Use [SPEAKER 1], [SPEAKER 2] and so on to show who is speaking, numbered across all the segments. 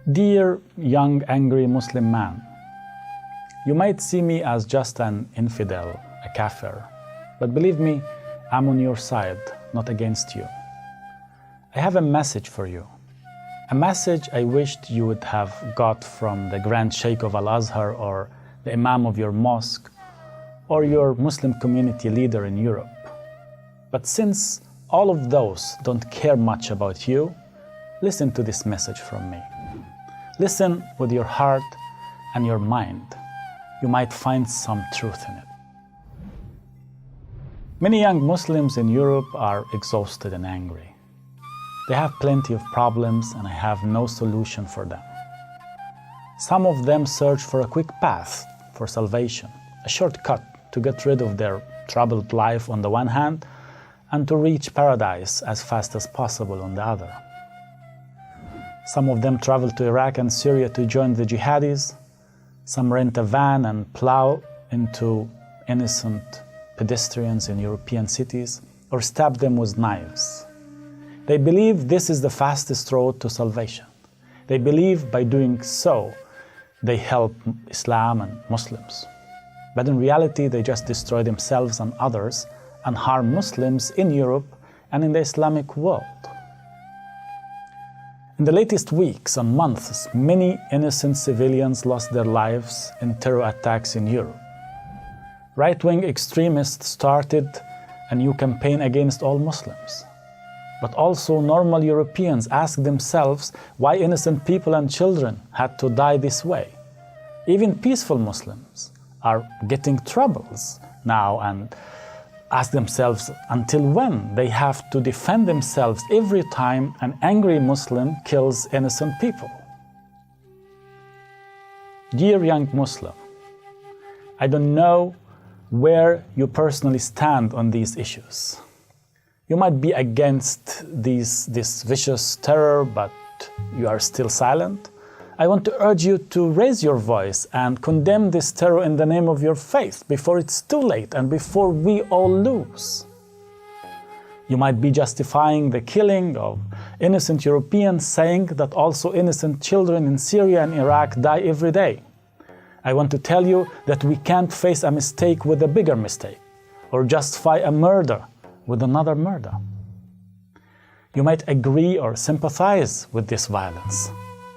[SPEAKER 1] Dear young angry Muslim man, you might see me as just an infidel, a kafir, but believe me, I'm on your side, not against you. I have a message for you, a message I wished you would have got from the Grand Sheikh of Al-Azhar or the Imam of your mosque or your Muslim community leader in Europe. But since all of those don't care much about you, listen to this message from me. Listen with your heart and your mind. You might find some truth in it. Many young Muslims in Europe are exhausted and angry. They have plenty of problems and I have no solution for them. Some of them search for a quick path for salvation, a shortcut to get rid of their troubled life on the one hand and to reach paradise as fast as possible on the other. Some of them travel to Iraq and Syria to join the jihadis. Some rent a van and plow into innocent pedestrians in European cities or stab them with knives. They believe this is the fastest road to salvation. They believe by doing so, they help Islam and Muslims. But in reality, they just destroy themselves and others and harm Muslims in Europe and in the Islamic world. In the latest weeks and months, many innocent civilians lost their lives in terror attacks in Europe. Right-wing extremists started a new campaign against all Muslims. But also normal Europeans ask themselves why innocent people and children had to die this way. Even peaceful Muslims are getting troubles now and ask themselves until when they have to defend themselves every time an angry Muslim kills innocent people. Dear young Muslim, I don't know where you personally stand on these issues. You might be against this vicious terror, but you are still silent. I want to urge you to raise your voice and condemn this terror in the name of your faith before it's too late and before we all lose. You might be justifying the killing of innocent Europeans, saying that also innocent children in Syria and Iraq die every day. I want to tell you that we can't face a mistake with a bigger mistake or justify a murder with another murder. You might agree or sympathize with this violence.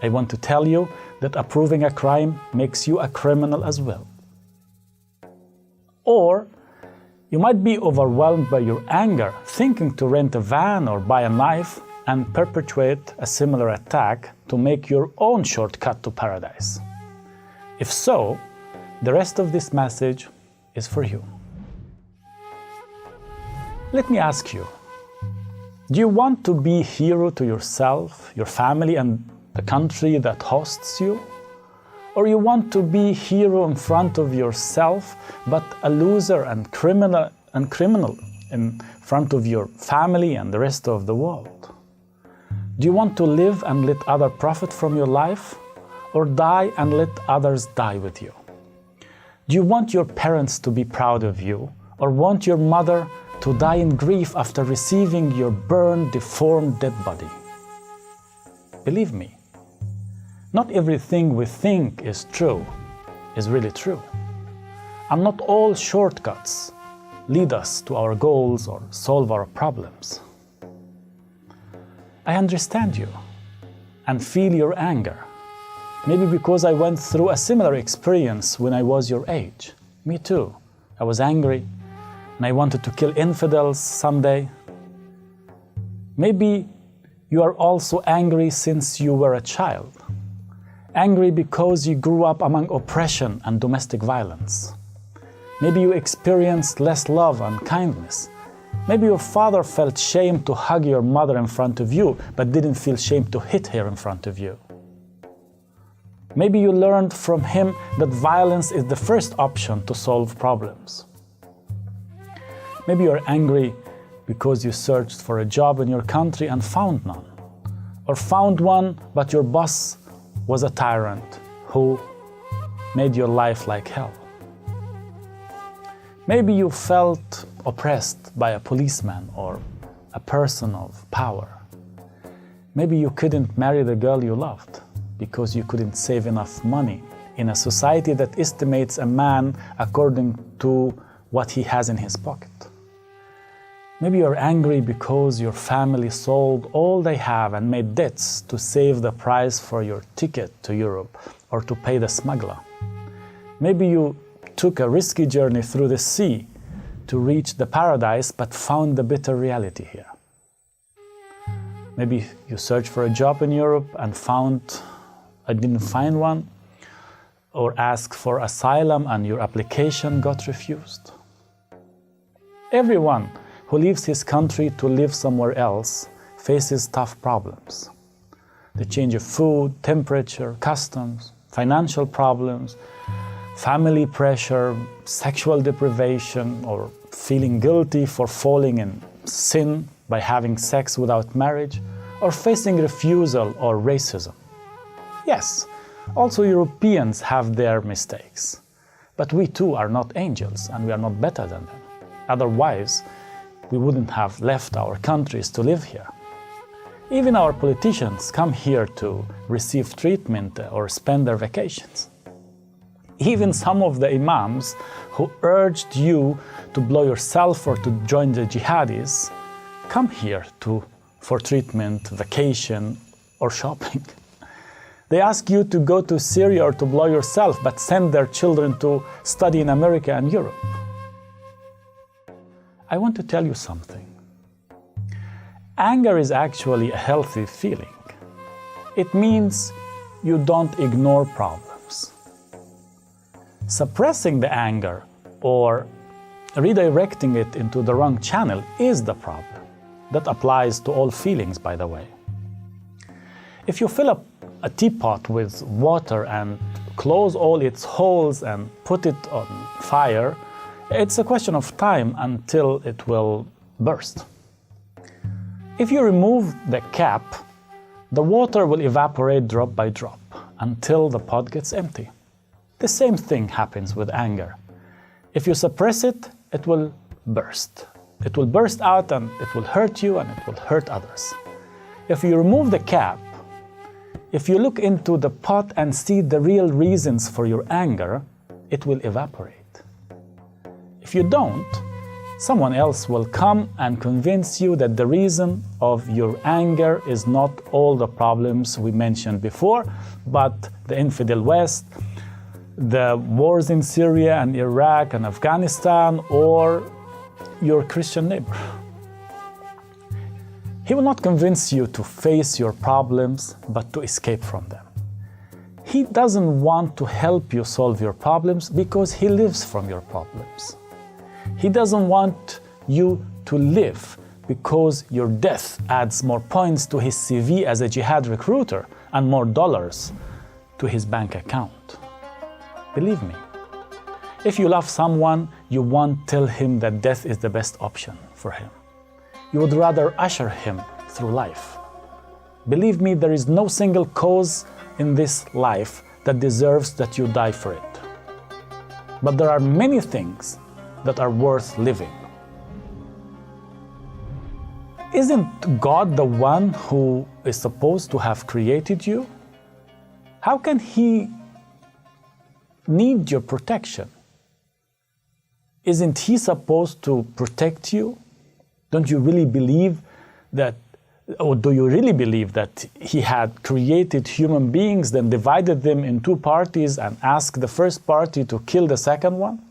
[SPEAKER 1] I want to tell you that approving a crime makes you a criminal as well. Or you might be overwhelmed by your anger, thinking to rent a van or buy a knife and perpetuate a similar attack to make your own shortcut to paradise. If so, the rest of this message is for you. Let me ask you, do you want to be a hero to yourself, your family, and the country that hosts you? Or you want to be a hero in front of yourself, but a loser and criminal in front of your family and the rest of the world? Do you want to live and let others profit from your life, or die and let others die with you? Do you want your parents to be proud of you, or want your mother to die in grief after receiving your burned, deformed, dead body? Believe me, not everything we think is true is really true. And not all shortcuts lead us to our goals or solve our problems. I understand you and feel your anger. Maybe because I went through a similar experience when I was your age. Me too. I was angry and I wanted to kill infidels someday. Maybe you are also angry since you were a child. Angry because you grew up among oppression and domestic violence. Maybe you experienced less love and kindness. Maybe your father felt shame to hug your mother in front of you, but didn't feel shame to hit her in front of you. Maybe you learned from him that violence is the first option to solve problems. Maybe you're angry because you searched for a job in your country and found none. Or found one, but your boss was a tyrant who made your life like hell. Maybe you felt oppressed by a policeman or a person of power. Maybe you couldn't marry the girl you loved. because you couldn't save enough money in a society that estimates a man according to what he has in his pocket. Maybe you're angry because your family sold all they have and made debts to save the price for your ticket to Europe or to pay the smuggler. Maybe you took a risky journey through the sea to reach the paradise but found the bitter reality here. Maybe you searched for a job in Europe and didn't find one, or asked for asylum and your application got refused. Everyone who leaves his country to live somewhere else faces tough problems. The change of food, temperature, customs, financial problems, family pressure, sexual deprivation, or feeling guilty for falling in sin by having sex without marriage, or facing refusal or racism. Yes, also Europeans have their mistakes, but we too are not angels and we are not better than them. Otherwise, we wouldn't have left our countries to live here. Even our politicians come here to receive treatment or spend their vacations. Even some of the imams who urged you to blow yourself or to join the jihadis come here for treatment, vacation, or shopping. They ask you to go to Syria or to blow yourself, but send their children to study in America and Europe. I want to tell you something. Anger is actually a healthy feeling. It means you don't ignore problems. Suppressing the anger or redirecting it into the wrong channel is the problem. That applies to all feelings, by the way. If you fill up a teapot with water and close all its holes and put it on fire, it's a question of time until it will burst. If you remove the cap, the water will evaporate drop by drop until the pot gets empty. The same thing happens with anger. If you suppress it, it will burst. It will burst out and it will hurt you and it will hurt others. If you remove the cap, if you look into the pot and see the real reasons for your anger, it will evaporate. If you don't, someone else will come and convince you that the reason of your anger is not all the problems we mentioned before, but the infidel West, the wars in Syria and Iraq and Afghanistan, or your Christian neighbor. He will not convince you to face your problems, but to escape from them. He doesn't want to help you solve your problems because he lives from your problems. He doesn't want you to live because your death adds more points to his CV as a jihad recruiter and more dollars to his bank account. Believe me, if you love someone, you won't tell him that death is the best option for him. You would rather usher him through life. Believe me, there is no single cause in this life that deserves that you die for it. But there are many things that are worth living. Isn't God the one who is supposed to have created you? How can He need your protection? Isn't He supposed to protect you? Don't you really believe that, or do you really believe that He had created human beings, then divided them in two parties and asked the first party to kill the second one?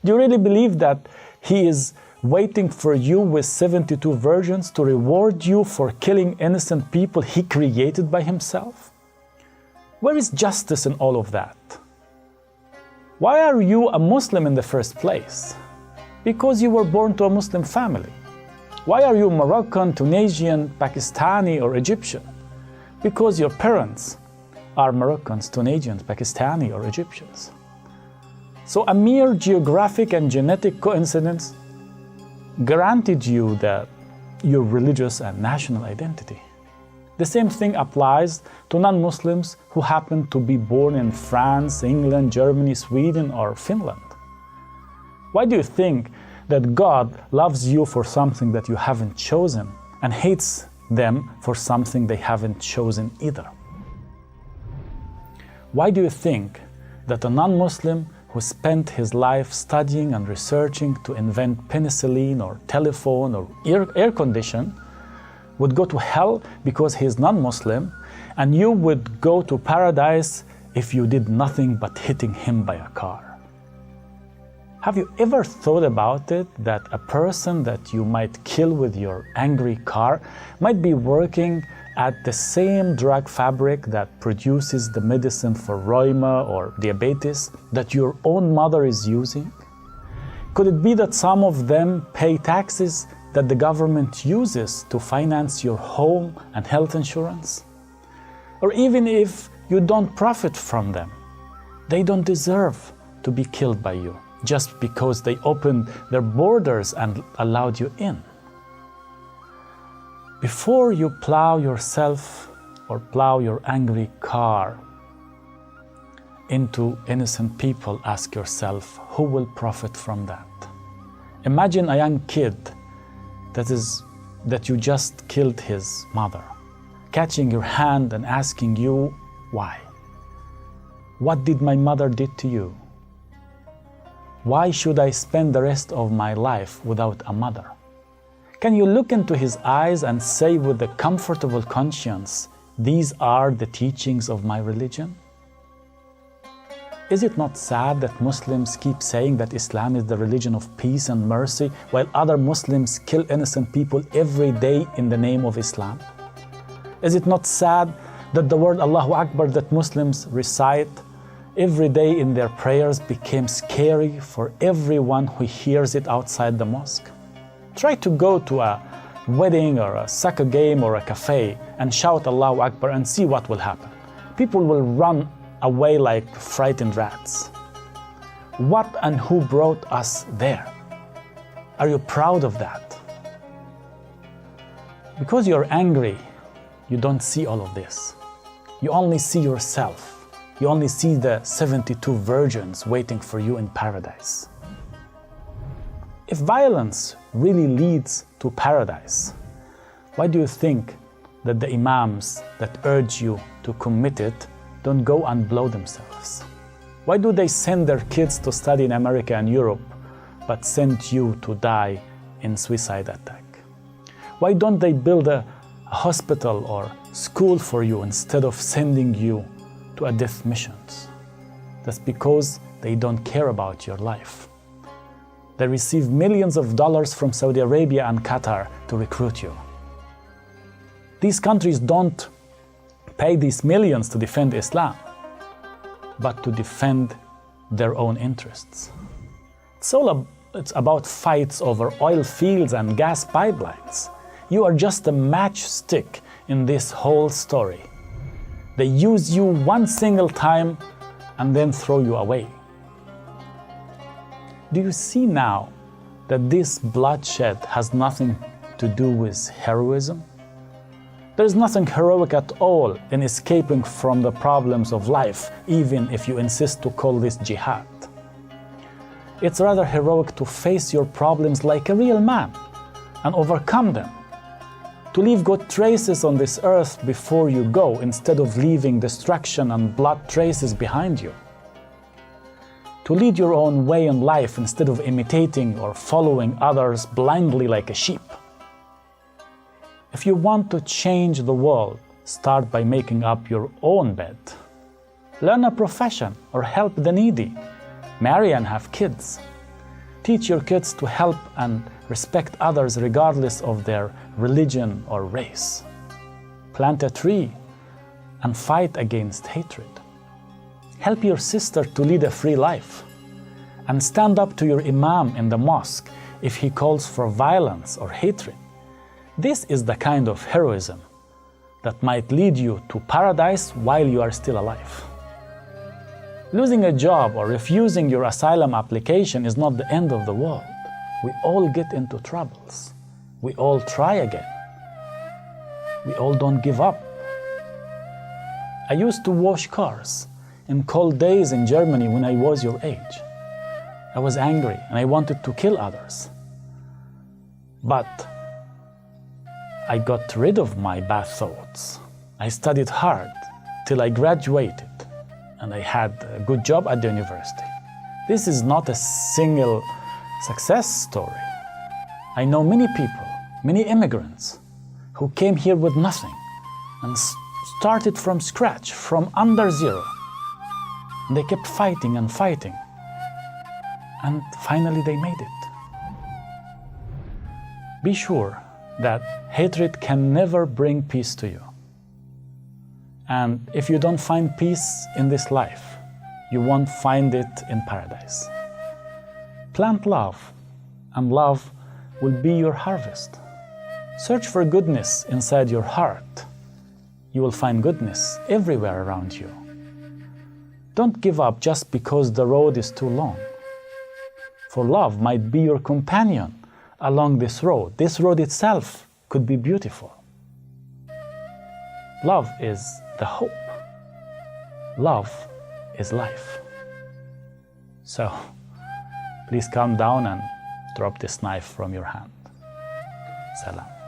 [SPEAKER 1] Do you really believe that He is waiting for you with 72 virgins to reward you for killing innocent people He created by Himself? Where is justice in all of that? Why are you a Muslim in the first place? Because you were born to a Muslim family. Why are you Moroccan, Tunisian, Pakistani, or Egyptian? Because your parents are Moroccans, Tunisians, Pakistani, or Egyptians. So a mere geographic and genetic coincidence granted you your religious and national identity. The same thing applies to non-Muslims who happen to be born in France, England, Germany, Sweden, or Finland. Why do you think that God loves you for something that you haven't chosen and hates them for something they haven't chosen either? Why do you think that a non-Muslim who spent his life studying and researching to invent penicillin or telephone or air condition would go to hell because he is non-Muslim, and you would go to paradise if you did nothing but hitting him by a car? Have you ever thought about it, that a person that you might kill with your angry car might be working at the same drug fabric that produces the medicine for rheuma or diabetes that your own mother is using? Could it be that some of them pay taxes that the government uses to finance your home and health insurance? Or even if you don't profit from them, they don't deserve to be killed by you just because they opened their borders and allowed you in. Before you plow yourself or plow your angry car into innocent people, ask yourself, who will profit from that? Imagine a young kid that you just killed his mother, catching your hand and asking you, why? What did my mother did to you? Why should I spend the rest of my life without a mother? Can you look into his eyes and say with a comfortable conscience, these are the teachings of my religion? Is it not sad that Muslims keep saying that Islam is the religion of peace and mercy, while other Muslims kill innocent people every day in the name of Islam? Is it not sad that the word Allahu Akbar that Muslims recite every day in their prayers became scary for everyone who hears it outside the mosque? Try to go to a wedding or a soccer game or a cafe and shout Allahu Akbar and see what will happen. People will run away like frightened rats. What and who brought us there? Are you proud of that? Because you're angry, you don't see all of this. You only see yourself. You only see the 72 virgins waiting for you in paradise. If violence really leads to paradise, why do you think that the imams that urge you to commit it don't go and blow themselves? Why do they send their kids to study in America and Europe, but send you to die in suicide attack? Why don't they build a hospital or school for you instead of sending you to a death missions? That's because they don't care about your life. They receive millions of dollars from Saudi Arabia and Qatar to recruit you. These countries don't pay these millions to defend Islam, but to defend their own interests. It's about fights over oil fields and gas pipelines. You are just a matchstick in this whole story. They use you one single time and then throw you away. Do you see now that this bloodshed has nothing to do with heroism? There is nothing heroic at all in escaping from the problems of life, even if you insist to call this jihad. It's rather heroic to face your problems like a real man and overcome them, to leave good traces on this earth before you go, instead of leaving destruction and blood traces behind you. To lead your own way in life instead of imitating or following others blindly like a sheep. If you want to change the world, start by making up your own bed. Learn a profession or help the needy. Marry and have kids. Teach your kids to help and respect others regardless of their religion or race. Plant a tree and fight against hatred. Help your sister to lead a free life. And stand up to your imam in the mosque if he calls for violence or hatred. This is the kind of heroism that might lead you to paradise while you are still alive. Losing a job or refusing your asylum application is not the end of the world. We all get into troubles. We all try again. We all don't give up. I used to wash cars in cold days in Germany when I was your age. I was angry and I wanted to kill others. But I got rid of my bad thoughts. I studied hard till I graduated, and I had a good job at the university. This is not a single success story. I know many people, many immigrants, who came here with nothing and started from scratch, from under zero. And they kept fighting and fighting. And finally they made it. Be sure that hatred can never bring peace to you. And if you don't find peace in this life, you won't find it in paradise. Plant love, and love will be your harvest. Search for goodness inside your heart. You will find goodness everywhere around you. Don't give up just because the road is too long. For love might be your companion along this road. This road itself could be beautiful. Love is the hope. Love is life. So, please calm down and drop this knife from your hand. Salam.